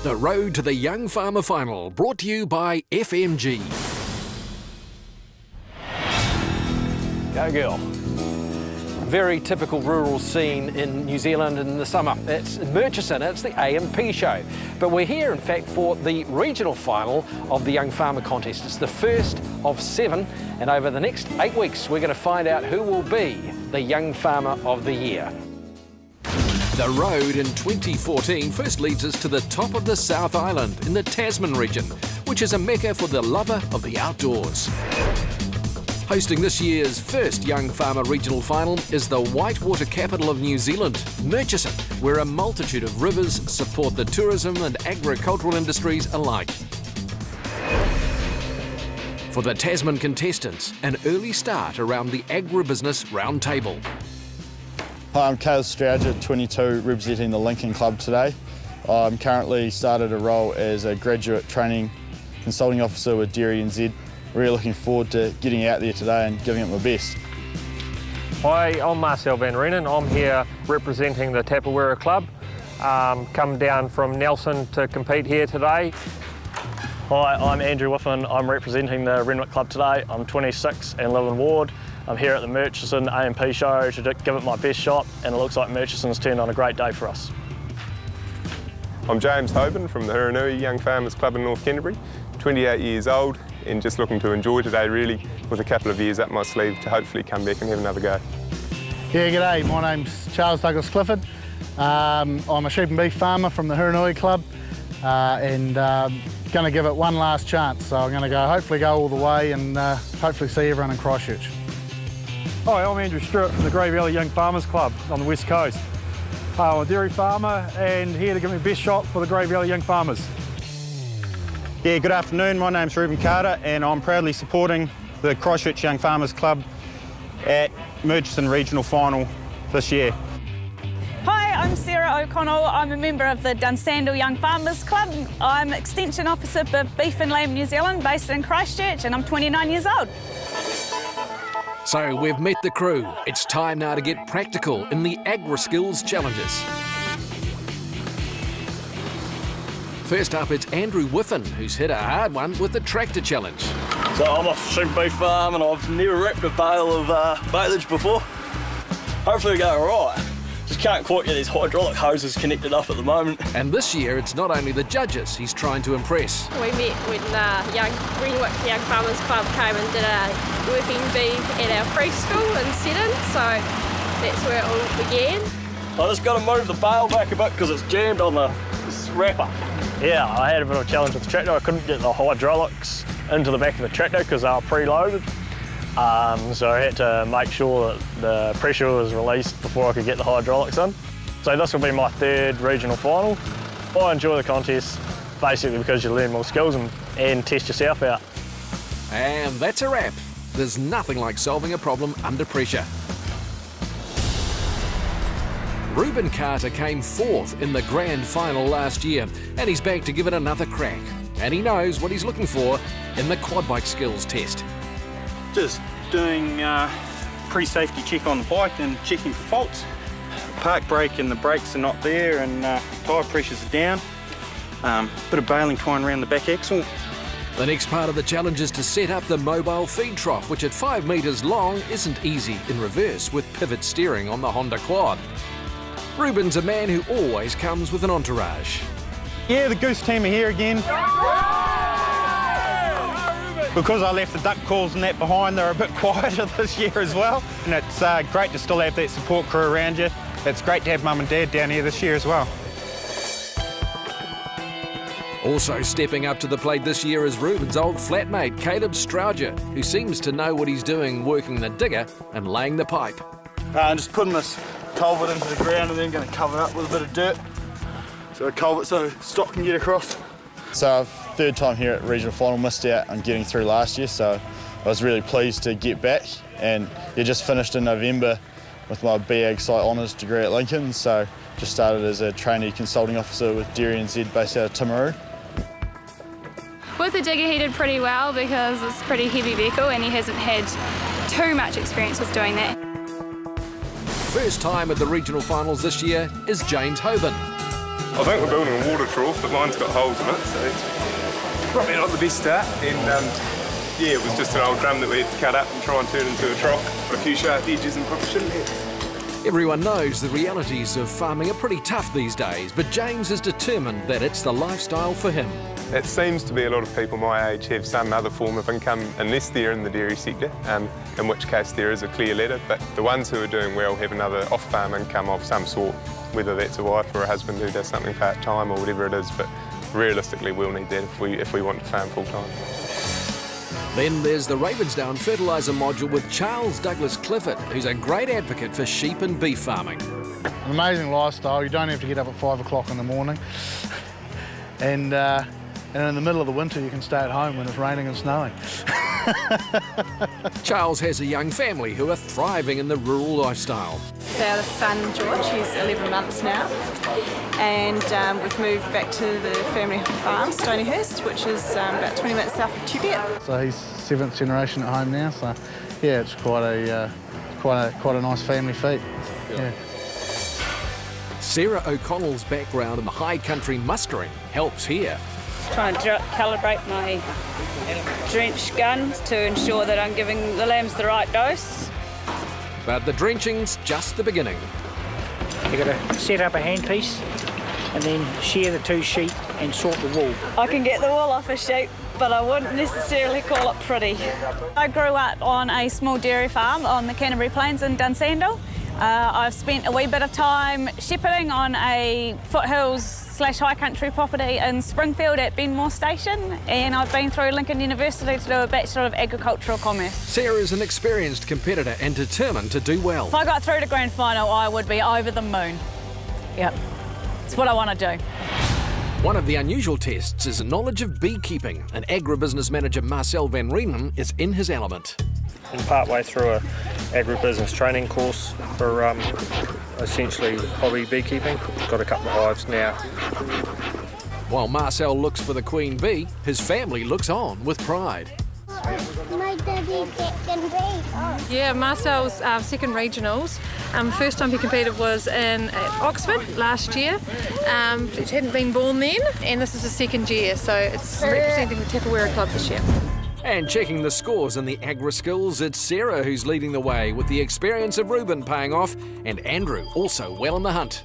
The road to the Young Farmer Final, brought to you by FMG. Go girl. Very typical rural scene in New Zealand in the summer. It's Murchison, it's the A&P show. But we're here, in fact, for the regional final of the Young Farmer contest. It's the first of 7, and over the next 8 weeks, we're going to find out who will be the Young Farmer of the Year. The road in 2014 first leads us to the top of the South Island in the Tasman region, which is a mecca for the lover of the outdoors. Hosting this year's first Young Farmer Regional Final is the whitewater capital of New Zealand, Murchison, where a multitude of rivers support the tourism and agricultural industries alike. For the Tasman contestants, an early start around the agribusiness roundtable. Hi, I'm Caleb Strowger, 22, representing the Lincoln Club today. I'm currently started a role as a graduate training consulting officer with Dairy NZ. Really looking forward to getting out there today and giving it my best. Hi, I'm Marcel van Reenen. I'm here representing the Tapawera Club. Come down from Nelson to compete here today. Hi, I'm Andrew Whiffen. I'm representing the Renwick Club today. I'm 26 and live in Ward. I'm here at the Murchison A&P show to give it my best shot, and it looks like Murchison's turned on a great day for us. I'm James Hoban from the Huranui Young Farmers Club in North Canterbury, 28 years old, and just looking to enjoy today really, with a couple of years up my sleeve to hopefully come back and have another go. Yeah, g'day, my name's Charles Douglas Clifford. I'm a sheep and beef farmer from the Huranui Club and going to give it one last chance. So I'm going to hopefully go all the way and hopefully see everyone in Christchurch. Hi, I'm Andrew Stewart from the Grey Valley Young Farmers Club on the West Coast. I'm a dairy farmer and here to give me the best shot for the Grey Valley Young Farmers. Yeah, good afternoon. My name's Reuben Carter and I'm proudly supporting the Christchurch Young Farmers Club at Murchison Regional Final this year. Hi, I'm Sarah O'Connell. I'm a member of the Dunsandel Young Farmers Club. I'm Extension Officer for Beef and Lamb New Zealand, based in Christchurch, and I'm 29 years old. So we've met the crew. It's time now to get practical in the Agri-Skills Challenges. First up, it's Andrew Whiffen, who's hit a hard one with the tractor challenge. So I'm off sheep beef farm and I've never wrapped a bale of baleage before. Hopefully it'll go all right. Just can't quite get these hydraulic hoses connected up at the moment. And this year, it's not only the judges he's trying to impress. We met when Renwick Young Farmers Club came and did a working bee at our preschool in Seddon, so that's where it all began. I just got to move the bale back a bit because it's jammed on the wrapper. Yeah, I had a bit of a challenge with the tractor. I couldn't get the hydraulics into the back of the tractor because they were preloaded. So I had to make sure that the pressure was released before I could get the hydraulics in. So this will be my 3rd regional final. I enjoy the contest basically because you learn more skills and test yourself out. And that's a wrap. There's nothing like solving a problem under pressure. Reuben Carter came 4th in the grand final last year, and he's back to give it another crack. And he knows what he's looking for in the quad bike skills test. Just doing pre-safety check on the bike and checking for faults. Park brake and the brakes are not there and tyre pressures are down. Bit of baling twine around the back axle. The next part of the challenge is to set up the mobile feed trough, which at 5 metres long isn't easy in reverse with pivot steering on the Honda Quad. Reuben's a man who always comes with an entourage. Yeah, the Goose team are here again. Because I left the duck calls and that behind, they're a bit quieter this year as well. And it's great to still have that support crew around you. It's great to have Mum and Dad down here this year as well. Also stepping up to the plate this year is Reuben's old flatmate, Caleb Strowger, who seems to know what he's doing working the digger and laying the pipe. I'm just putting this culvert into the ground and then going to cover it up with a bit of dirt. So a culvert so stock can get across. So 3rd time here at regional final, missed out on getting through last year, so I was really pleased to get back, and just finished in November with my BAg Site Honours degree at Lincoln, so just started as a trainee consulting officer with Dairy NZ based out of Timaru. With the digger he did pretty well because it's a pretty heavy vehicle and he hasn't had too much experience with doing that. First time at the regional finals this year is James Hoban. I think we're building a water trough, but mine's got holes in it, so it's probably not the best start. And yeah, it was just an old drum that we had to cut up and try and turn into a trough. A few sharp edges and probably shouldn't have. Everyone knows the realities of farming are pretty tough these days, but James is determined that it's the lifestyle for him. It seems to be a lot of people my age have some other form of income unless they're in the dairy sector, in which case there is a clear ladder, but the ones who are doing well have another off-farm income of some sort, whether that's a wife or a husband who does something part-time or whatever it is, but realistically we'll need that if we want to farm full-time. Then there's the Ravensdown fertiliser module with Charles Douglas Clifford, who's a great advocate for sheep and beef farming. An amazing lifestyle. You don't have to get up at 5 o'clock in the morning. And in the middle of the winter you can stay at home when it's raining and snowing. Charles has a young family who are thriving in the rural lifestyle. It's our son George, he's 11 months now, and we've moved back to the family farm, Stonyhurst, which is about 20 minutes south of Cheviot. So he's 7th generation at home now, so yeah, it's quite a nice family feat. Yeah. Sarah O'Connell's background in the high country mustering helps here. Trying to calibrate my drench gun to ensure that I'm giving the lambs the right dose. But the drenching's just the beginning. You've got to set up a handpiece and then shear the 2 sheep and sort the wool. I can get the wool off a sheep, but I wouldn't necessarily call it pretty. I grew up on a small dairy farm on the Canterbury Plains in Dunsandel. I've spent a wee bit of time shepherding on a foothills/high country property in Springfield at Benmore Station, and I've been through Lincoln University to do a Bachelor of Agricultural Commerce. Sarah's an experienced competitor and determined to do well. If I got through to grand final, I would be over the moon. Yep, it's what I want to do. One of the unusual tests is knowledge of beekeeping, and agribusiness manager Marcel van Reenen is in his element. I'm partway through a agribusiness training course for essentially hobby beekeeping. Got a couple of hives now. While Marcel looks for the queen bee, his family looks on with pride. My daddy can bee. Yeah, Marcel's second regionals. First time he competed was in Oxford last year. He hadn't been born then, and this is his second year, so it's representing the Tapawera Club this year. And checking the scores in the agri skills, it's Sarah who's leading the way, with the experience of Reuben paying off, and Andrew also well in the hunt.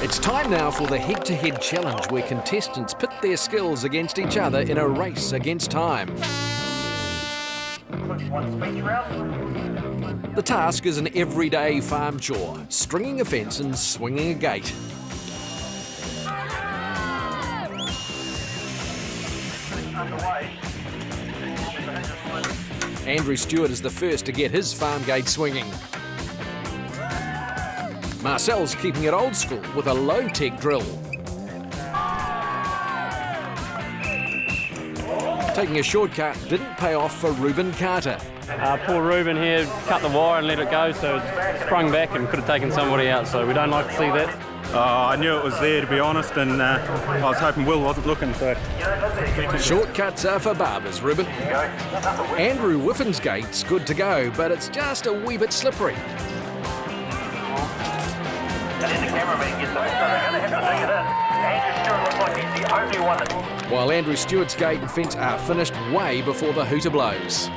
It's time now for the head-to-head challenge, where contestants pit their skills against each other in a race against time. The task is an everyday farm chore, stringing a fence and swinging a gate. Andrew Stewart is the first to get his farm gate swinging. Marcel's keeping it old school with a low-tech drill. Taking a shortcut didn't pay off for Reuben Carter. Poor Reuben here cut the wire and let it go, so it sprung back and could have taken somebody out, so we don't like to see that. I knew it was there, to be honest, and I was hoping Will wasn't looking, so... Shortcuts are for barbers, Reuben. Andrew Whiffin's gate's good to go, but it's just a wee bit slippery. While Andrew Stewart's gate and fence are finished way before the hooter blows.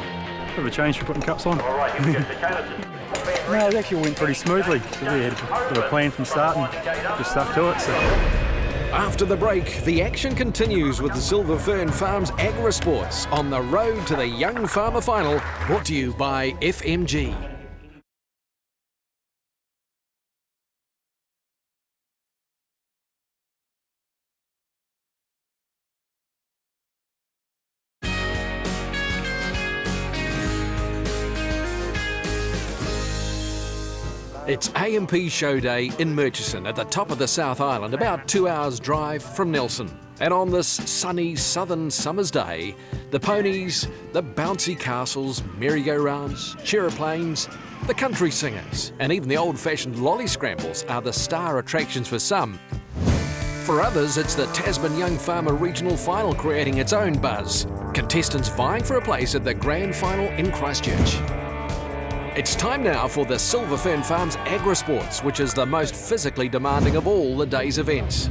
Bit of a change for putting cups on. No, it actually went pretty smoothly. We had a bit of a plan from start and just stuck to it. So. After the break, the action continues with the Silver Fern Farms Agri Sports on the road to the Young Farmer Final, brought to you by FMG. It's A&P Show Day in Murchison at the top of the South Island, about 2 hours drive from Nelson. And on this sunny southern summer's day, the ponies, the bouncy castles, merry-go-rounds, cheeroplanes, the country singers, and even the old-fashioned lolly scrambles are the star attractions for some. For others, it's the Tasman Young Farmer Regional Final creating its own buzz. Contestants vying for a place at the Grand Final in Christchurch. It's time now for the Silver Fern Farms Agri Sports, which is the most physically demanding of all the day's events.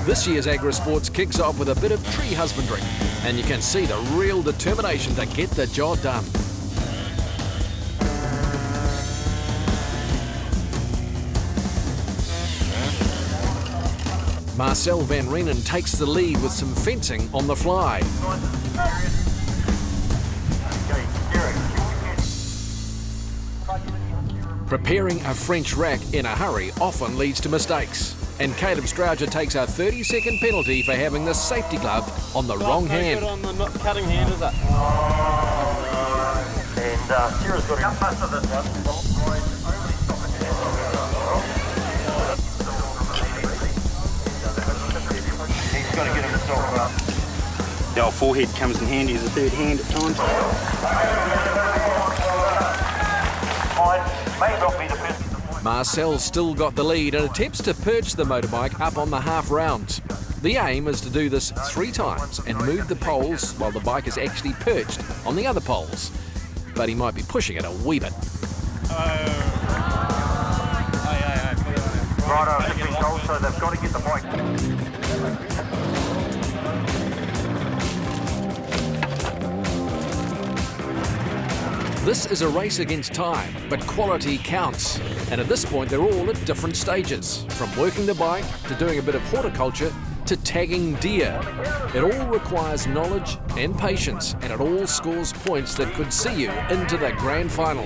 This year's Agri Sports kicks off with a bit of tree husbandry, and you can see the real determination to get the job done. Marcel van Reenen takes the lead with some fencing on the fly. Preparing a French rack in a hurry often leads to mistakes, and Caleb Strouger takes a 30-second penalty for having the safety glove on the wrong hand. On the cutting hand, is it? And Sarah's got to cut faster this one. He's got to get himself up. The old forehead comes in handy as a third hand at times. Marcel's still got the lead and attempts to perch the motorbike up on the half rounds. The aim is to do this 3 times and move the poles while the bike is actually perched on the other poles. But he might be pushing it a wee bit. Righto, so they've got to get the bike. This is a race against time, but quality counts. And at this point, they're all at different stages, from working the bike to doing a bit of horticulture to tagging deer. It all requires knowledge and patience, and it all scores points that could see you into the grand final.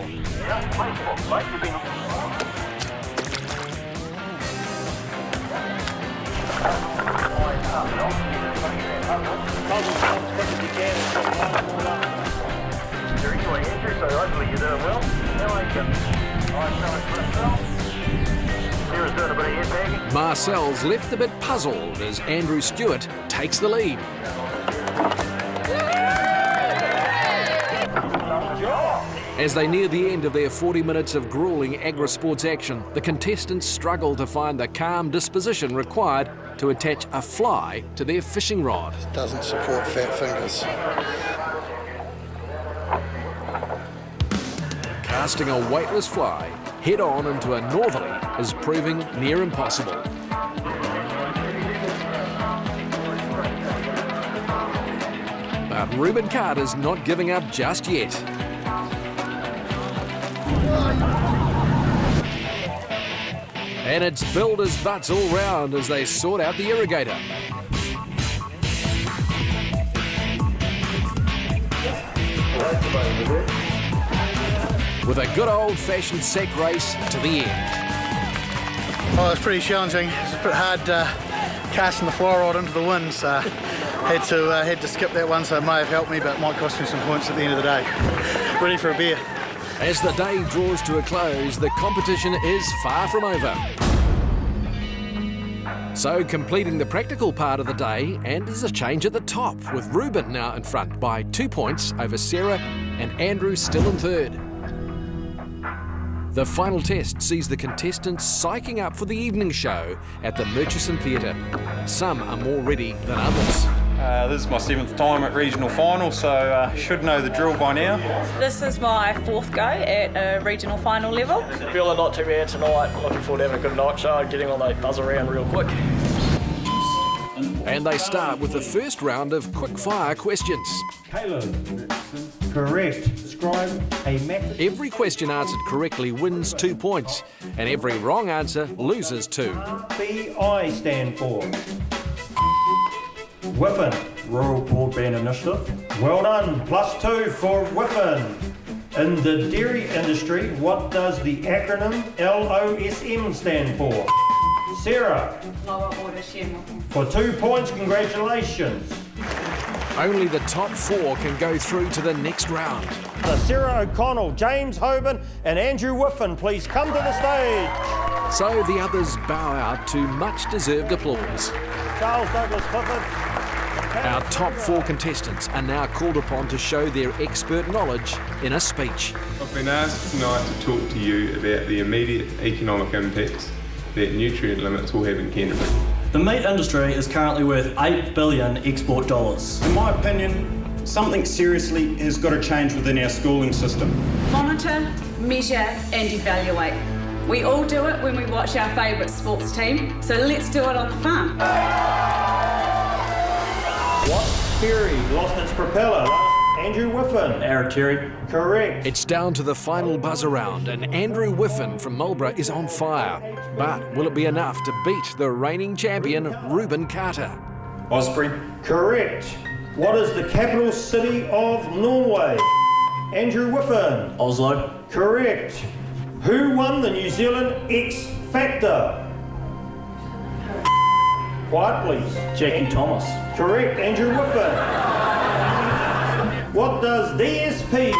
Marcel's left a bit puzzled as Andrew Stewart takes the lead. As they near the end of their 40 minutes of grueling Agri Sports action, the contestants struggle to find the calm disposition required to attach a fly to their fishing rod. It doesn't support fat fingers. Casting a weightless fly head-on into a northerly is proving near impossible. But Ruben Carter's not giving up just yet. And it's builders' butts all round as they sort out the irrigator. With a good old-fashioned sack race to the end. Oh, it's pretty challenging. It's a bit hard casting the fly rod into the wind, so had to skip that one, so it may have helped me, but it might cost me some points at the end of the day. Ready for a beer. As the day draws to a close, the competition is far from over. So completing the practical part of the day, and there's a change at the top, with Ruben now in front by 2 points over Sarah and Andrew still in third. The final test sees the contestants psyching up for the evening show at the Murchison Theatre. Some are more ready than others. This is my 7th time at regional final, so should know the drill by now. This is my 4th go at a regional final level. Feeling not too bad tonight. Looking forward to having a good night show, getting all those buzz around real quick. And they start with the first round of quick-fire questions. Caleb, correct. Describe a method. Every question answered correctly wins 2 points, and every wrong answer loses 2. BI stand for? Whiffen, Rural Broadband Initiative. Well done, +2 for Whiffen. In the dairy industry, what does the acronym LOSM stand for? Sarah. Lower order share milking. For 2 points, congratulations. Only the top 4 can go through to the next round. Sarah O'Connell, James Hoban and Andrew Whiffen, please come to the stage. So the others bow out to much-deserved applause. Charles Douglas Clifford. Our top 4 contestants are now called upon to show their expert knowledge in a speech. I've been asked tonight to talk to you about the immediate economic impacts that nutrient limits will have in Canterbury. The meat industry is currently worth $8 billion export dollars. In my opinion, Something seriously has got to change within our schooling system. Monitor, measure and evaluate. We all do it when we watch our favourite sports team, so let's do it on the farm. What ferry lost its propeller? Andrew Whiffen. Terry. Correct. It's down to the final buzz around, and Andrew Whiffen from Marlborough is on fire. But will it be enough to beat the reigning champion, Reuben Carter? Osprey. Correct. What is the capital city of Norway? Andrew Whiffen. Oslo. Correct. Who won the New Zealand X Factor? Quiet, please. Jackie Thomas. Correct. Andrew Whiffen. What does DSP?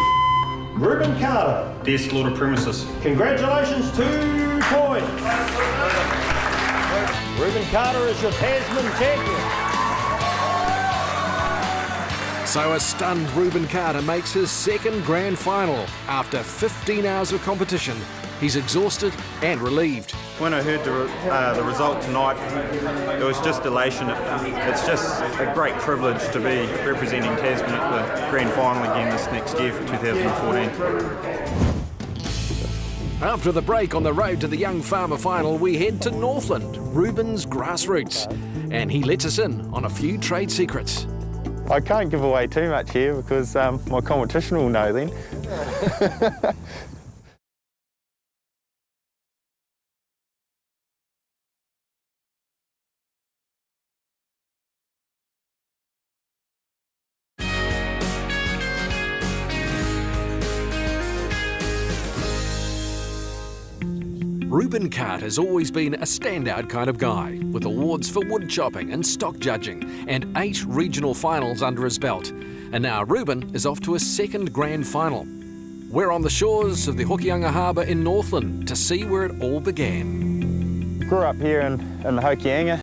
Reuben Carter. Dear Slaughter Premises. Congratulations, 2 points. Reuben Carter is your Tasman champion. So a stunned Reuben Carter makes his second grand final. After 15 hours of competition, he's exhausted and relieved. When I heard the result tonight, it was just elation. It's just a great privilege to be representing Tasman at the grand final again this next year for 2014. After the break on the road to the Young Farmer Final, we head to Northland, Reuben's grassroots. And he lets us in on a few trade secrets. I can't give away too much here because my competition will know then. Reuben Carter has always been a standout kind of guy, with awards for wood chopping and stock judging, and 8 regional finals under his belt. And now Reuben is off to a second grand final. We're on the shores of the Hokianga Harbour in Northland to see where it all began. Grew up here in the Hokianga,